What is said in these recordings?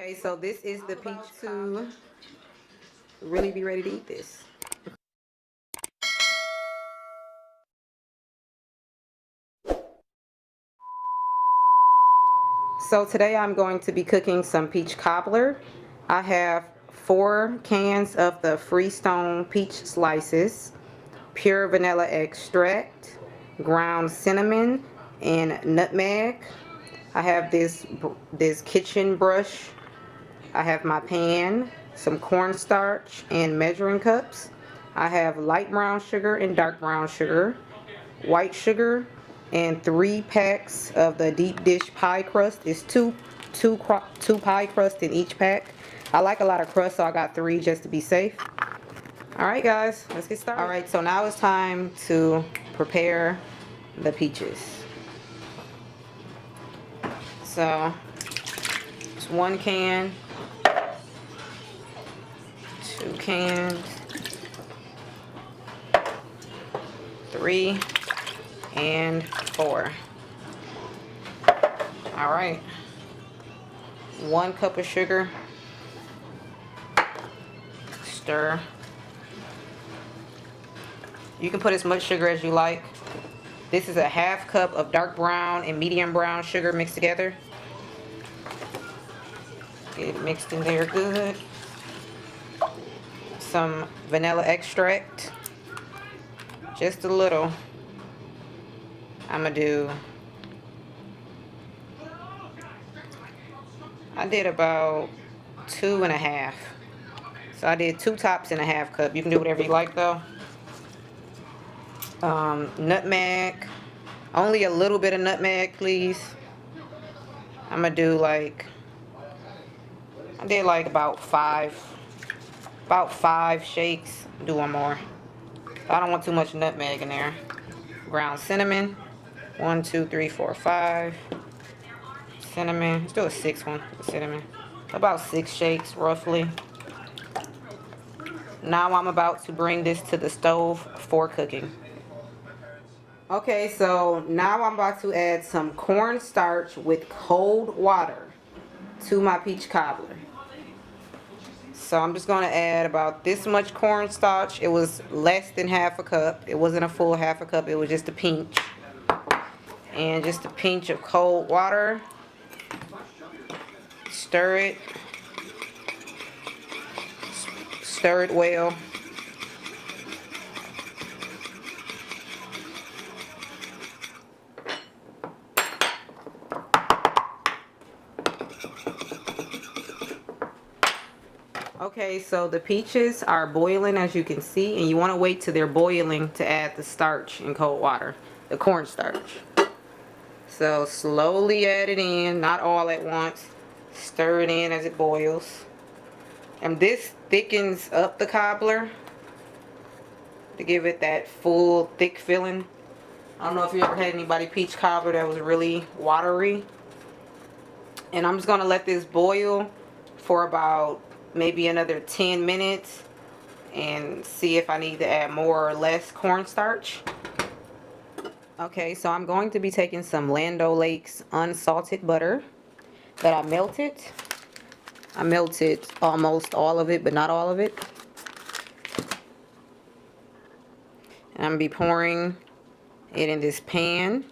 Okay, so this is the peach to really be ready to eat this. So today I'm going to be cooking some peach cobbler. I have 4 cans of the freestone peach slices, pure vanilla extract, ground cinnamon, and nutmeg. I have this kitchen brush. I have my pan, some cornstarch, and measuring cups. I have light brown sugar and dark brown sugar, white sugar, and 3 packs of the deep dish pie crust. It's two pie crust in each pack. I like a lot of crust, so I got 3 just to be safe. Alright guys, let's get started. Alright, so now it's time to prepare the peaches. So it's 1 can, 2 cans, 3, and 4. All right, 1 cup of sugar. Stir. You can put as much sugar as you like. This is a 1/2 cup of dark brown and medium brown sugar mixed together. Get it mixed in there good. Some vanilla extract, just a little. I did about 2 1/2. So I did 2 tops and a 1/2 cup. You can do whatever you like though. Nutmeg, only a little bit of nutmeg, please. I'm gonna do like, I did like about 5 shakes. Do 1 more. I don't want too much nutmeg in there. Ground cinnamon, 1 2 3 4 5. Cinnamon, let's do a 6th one with cinnamon. About 6 shakes roughly. Now I'm about to bring this to the stove for cooking. Okay, so now I'm about to add some cornstarch with cold water to my peach cobbler. So I'm just going to add about this much cornstarch. It was less than 1/2 cup. It wasn't a full 1/2 cup. It was just a pinch. And just a pinch of cold water. Stir it. Stir it well. Okay, so the peaches are boiling, as you can see, and you want to wait till they're boiling to add the starch in cold water, the cornstarch. So slowly add it in, not all at once. Stir it in as it boils. And this thickens up the cobbler to give it that full, thick feeling. I don't know if you ever had anybody peach cobbler that was really watery. And I'm just going to let this boil for about maybe another 10 minutes and see if I need to add more or less cornstarch. Okay, so I'm going to be taking some Land O'Lakes unsalted butter that I melted. I melted almost all of it, but not all of it. And I'm going to be pouring it in this pan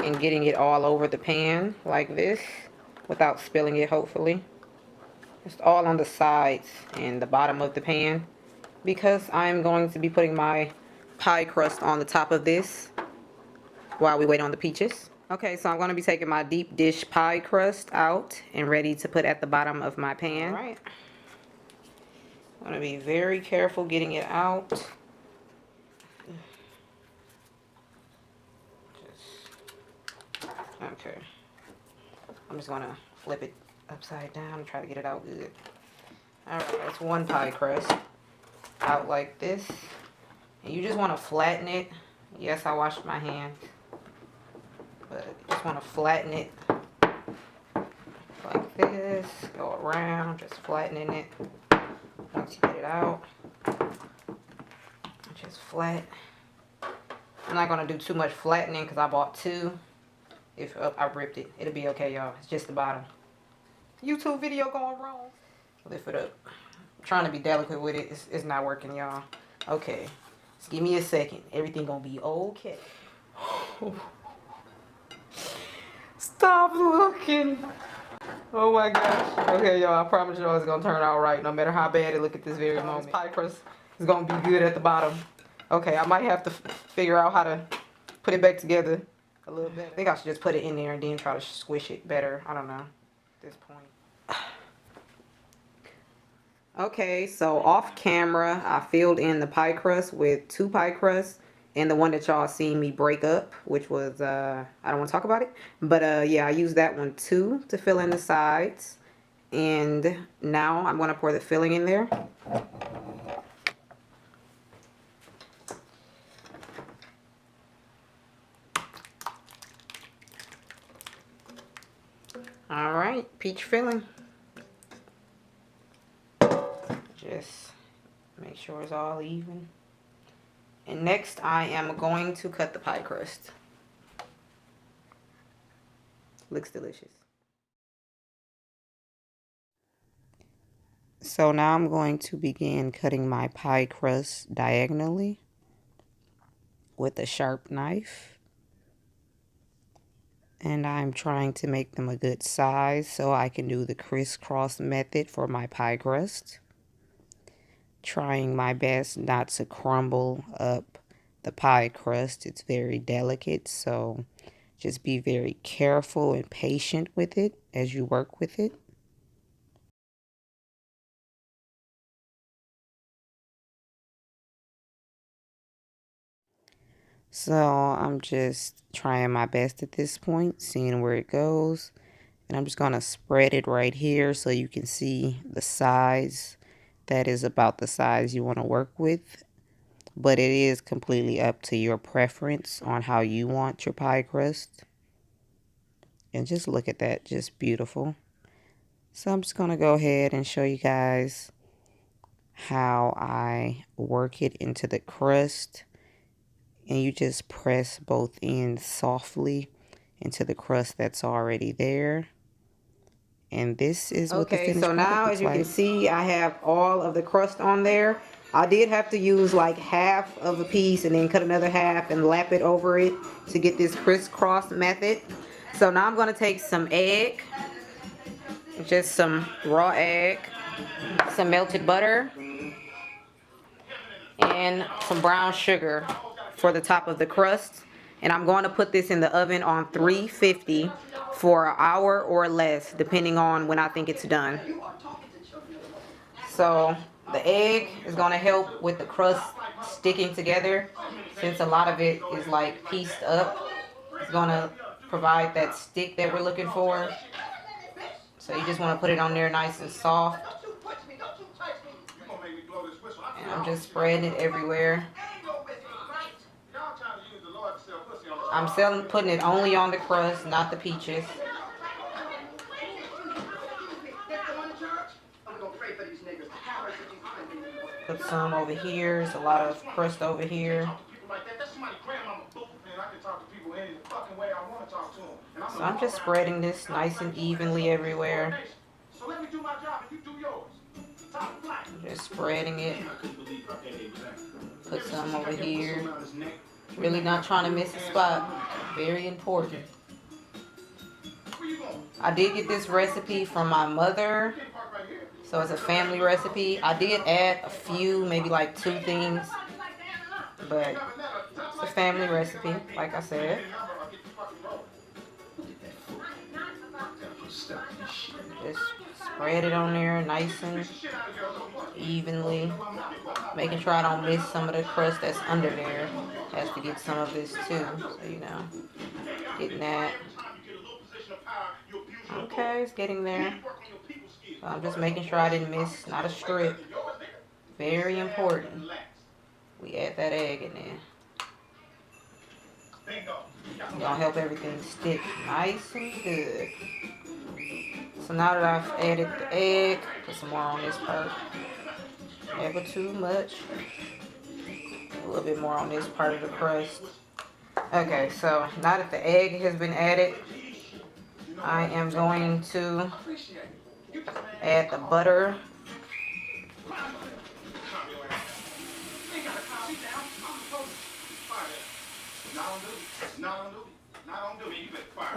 and getting it all over the pan like this without spilling it, hopefully. Just all on the sides and the bottom of the pan, because I'm going to be putting my pie crust on the top of this while we wait on the peaches. Okay, so I'm going to be taking my deep dish pie crust out and ready to put at the bottom of my pan. All right. I'm going to be very careful getting it out. Okay. I'm just going to flip it upside down and try to get it out good. Alright, that's 1 pie crust out like this. And you just want to flatten it. Yes, I washed my hands. But you just want to flatten it like this. Go around, just flattening it. Once you get it out, just flat. I'm not going to do too much flattening because I bought 2. If I ripped it, it'll be okay, y'all. It's just the bottom. YouTube video going wrong. Lift it up. I'm trying to be delicate with it. It's not working, y'all. Okay. Just give me a second. Everything gonna be okay. Stop looking. Oh my gosh. Okay, y'all. I promise y'all it's gonna turn out right, no matter how bad it look at this very moment. This pie crust is gonna be good at the bottom. Okay, I might have to figure out how to put it back together a little bit. I think I should just put it in there and then try to squish it better. I don't know at this point. Okay, so off camera, I filled in the pie crust with 2 pie crusts and the one that y'all seen me break up, which was, I don't want to talk about it. But yeah, I used that one too to fill in the sides. And now I'm going to pour the filling in there. All right, peach filling. Just make sure it's all even. And next I am going to cut the pie crust. Looks delicious. So now I'm going to begin cutting my pie crust diagonally with a sharp knife. And I'm trying to make them a good size so I can do the crisscross method for my pie crust. Trying my best not to crumble up the pie crust. It's very delicate, so just be very careful and patient with it as you work with it. So I'm just trying my best at this point, seeing where it goes. And I'm just going to spread it right here so you can see the size. That is about the size you want to work with. But it is completely up to your preference on how you want your pie crust. And just look at that, just beautiful. So I'm just going to go ahead and show you guys how I work it into the crust. And you just press both ends softly into the crust that's already there. And this is what the finished product looks like. Okay, so now as you can see, I have all of the crust on there. I did have to use like half of a piece and then cut another half and lap it over it to get this crisscross method. So now I'm going to take some egg, just some raw egg, some melted butter, and some brown sugar for the top of the crust. And I'm going to put this in the oven on 350 for an hour or less, depending on when I think it's done. So the egg is going to help with the crust sticking together, since a lot of it is like pieced up. It's going to provide that stick that we're looking for. So you just want to put it on there nice and soft. And I'm just spreading it everywhere. I'm putting it only on the crust, not the peaches. Put some over here. There's a lot of crust over here. So I'm just spreading this nice and evenly everywhere. Just spreading it. Put some over here. Really not trying to miss a spot. Very important. I did get this recipe from my mother. So it's a family recipe. I did add a few, maybe like 2 things. But it's a family recipe, like I said. Just spread it on there nice and evenly. Making sure I don't miss some of the crust that's under there. Has to get some of this too, so you know. Getting that. Okay, it's getting there. So I'm just making sure I didn't miss, not a strip. Very important. We add that egg in there. It's gonna help everything stick nice and good. So now that I've added the egg, put some more on this part. Never too much. A little bit more on this part of the crust. Okay, so now that the egg has been added, I am going to Add the butter.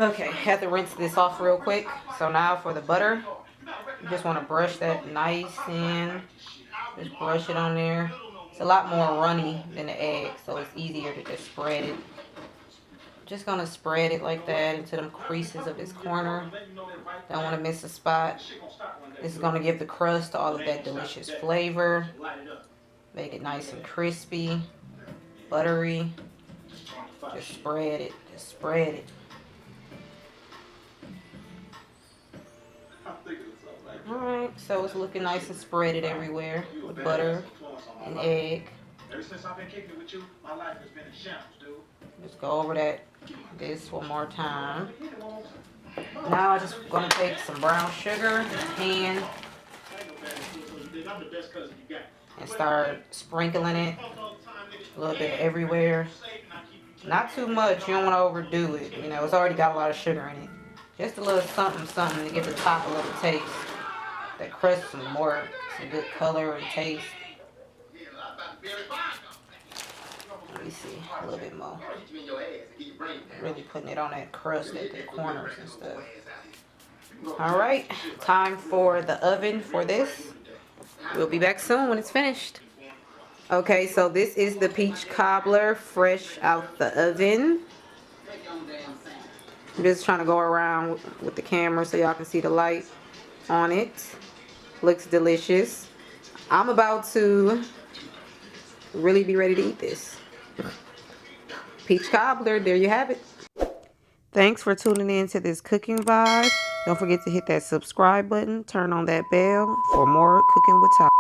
Okay, have to rinse this off real quick. So now for the butter, you just want to brush that nice in. Just brush it on there. It's a lot more runny than the egg, so it's easier to just spread it. Just gonna spread it like that into the creases of this corner. Don't want to miss a spot. This is gonna give the crust all of that delicious flavor. Make it nice and crispy, buttery. Just spread it. Just spread it. Alright, so it's looking nice and spreaded everywhere with butter and egg. Ever since I've been kicking it with you, my life has been in shambles, dude. Just go over this one more time. Now I'm just gonna take some brown sugar in the pan and start sprinkling it a little bit everywhere. Not too much, you don't want to overdo it. You know, it's already got a lot of sugar in it. Just a little something, something to give the top a little taste. That crust some good color and taste. Let me see, a little bit more. Really putting it on that crust at the corners and stuff. Alright, time for the oven for this. We'll be back soon when it's finished. Okay, so this is the peach cobbler fresh out the oven. I'm just trying to go around with the camera so y'all can see the light on it. Looks delicious. I'm about to really be ready to eat this. Peach cobbler, there you have it. Thanks for tuning in to this cooking vibe. Don't forget to hit that subscribe button, turn on that bell for more cooking with Ty.